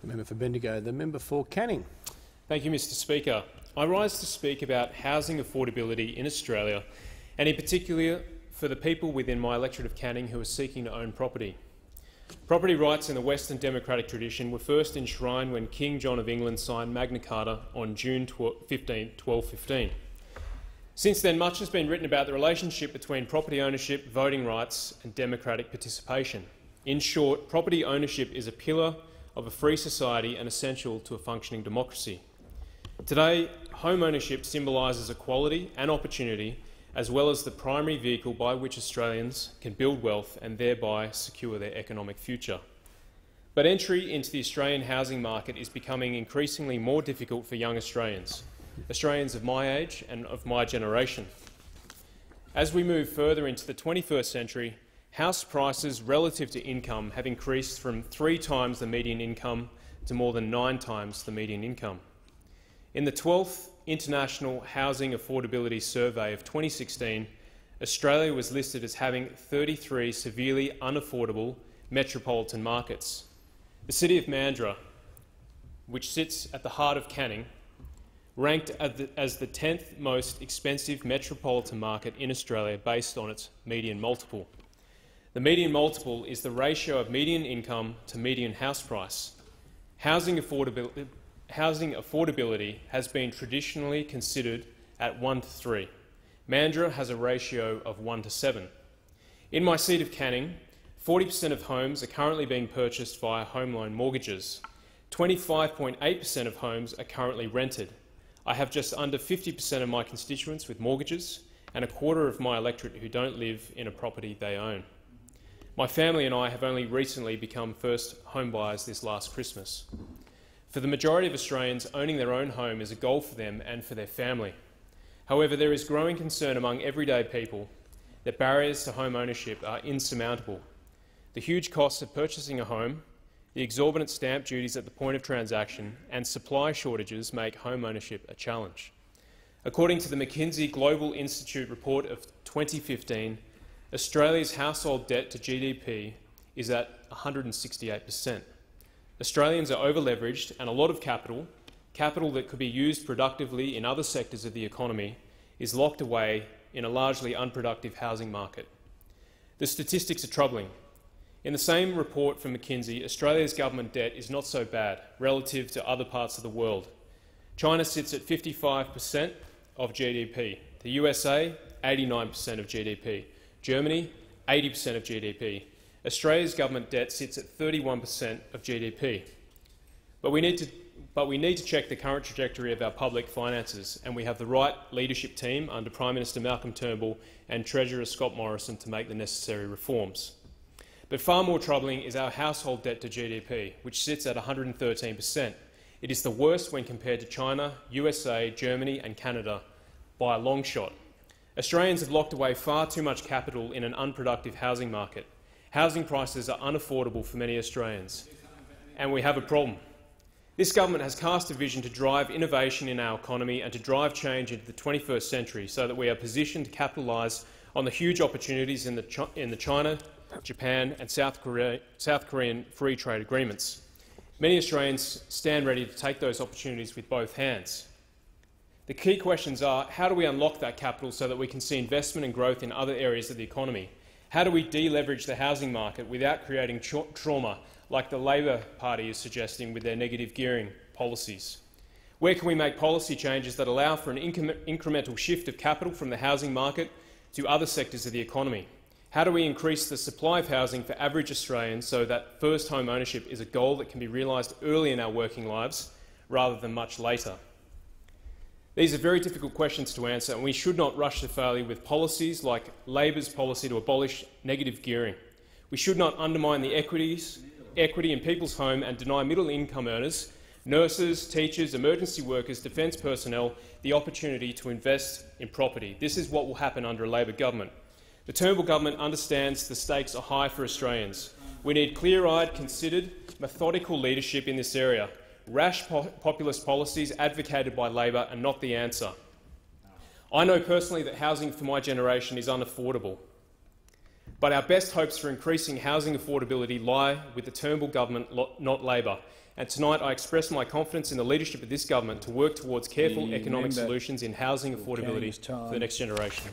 The member for Bendigo. The member for Canning. Thank you, Mr Speaker. I rise to speak about housing affordability in Australia, and in particular for the people within my electorate of Canning who are seeking to own property. Property rights in the Western democratic tradition were first enshrined when King John of England signed Magna Carta on June 15, 1215. Since then, much has been written about the relationship between property ownership, voting rights and democratic participation. In short, property ownership is a pillar of a free society and essential to a functioning democracy. Today, home ownership symbolises equality and opportunity, as well as the primary vehicle by which Australians can build wealth and thereby secure their economic future. But entry into the Australian housing market is becoming increasingly more difficult for young Australians, Australians of my age and of my generation. As we move further into the 21st century, house prices relative to income have increased from 3 times the median income to more than 9 times the median income. In the 12th International Housing Affordability Survey of 2016, Australia was listed as having 33 severely unaffordable metropolitan markets. The city of Mandurah, which sits at the heart of Canning, ranked as the 10th most expensive metropolitan market in Australia based on its median multiple. The median multiple is the ratio of median income to median house price. Housing affordability has been traditionally considered at 1 to 3. Mandurah has a ratio of 1 to 7. In my seat of Canning, 40% of homes are currently being purchased via home loan mortgages. 25.8% of homes are currently rented. I have just under 50% of my constituents with mortgages and a quarter of my electorate who don't live in a property they own. My family and I have only recently become first home buyers this last Christmas. For the majority of Australians, owning their own home is a goal for them and for their family. However, there is growing concern among everyday people that barriers to home ownership are insurmountable. The huge costs of purchasing a home, the exorbitant stamp duties at the point of transaction, and supply shortages make home ownership a challenge. According to the McKinsey Global Institute report of 2015, Australia's household debt to GDP is at 168%. Australians are over-leveraged and a lot of capital that could be used productively in other sectors of the economy, is locked away in a largely unproductive housing market. The statistics are troubling. In the same report from McKinsey, Australia's government debt is not so bad relative to other parts of the world. China sits at 55% of GDP, the USA 89% of GDP, Germany 80% of GDP. Australia's government debt sits at 31% of GDP. But we need to check the current trajectory of our public finances, and we have the right leadership team under Prime Minister Malcolm Turnbull and Treasurer Scott Morrison to make the necessary reforms. But far more troubling is our household debt to GDP, which sits at 113%. It is the worst when compared to China, USA, Germany and Canada by a long shot. Australians have locked away far too much capital in an unproductive housing market. Housing prices are unaffordable for many Australians, and we have a problem. This government has cast a vision to drive innovation in our economy and to drive change into the 21st century so that we are positioned to capitalise on the huge opportunities in the China, Japan and South Korean free trade agreements. Many Australians stand ready to take those opportunities with both hands. The key questions are, how do we unlock that capital so that we can see investment and growth in other areas of the economy? How do we deleverage the housing market without creating trauma like the Labor Party is suggesting with their negative gearing policies? Where can we make policy changes that allow for an incremental shift of capital from the housing market to other sectors of the economy? How do we increase the supply of housing for average Australians so that first home ownership is a goal that can be realised early in our working lives rather than much later? These are very difficult questions to answer, and we should not rush to failure with policies like Labor's policy to abolish negative gearing. We should not undermine the equity in people's home and deny middle-income earners, nurses, teachers, emergency workers, defence personnel the opportunity to invest in property. This is what will happen under a Labor government. The Turnbull government understands the stakes are high for Australians. We need clear-eyed, considered, methodical leadership in this area. Rash populist policies advocated by Labor are not the answer. I know personally that housing for my generation is unaffordable. But our best hopes for increasing housing affordability lie with the Turnbull government, not Labor. And tonight I express my confidence in the leadership of this government to work towards careful economic solutions in housing affordability for the next generation.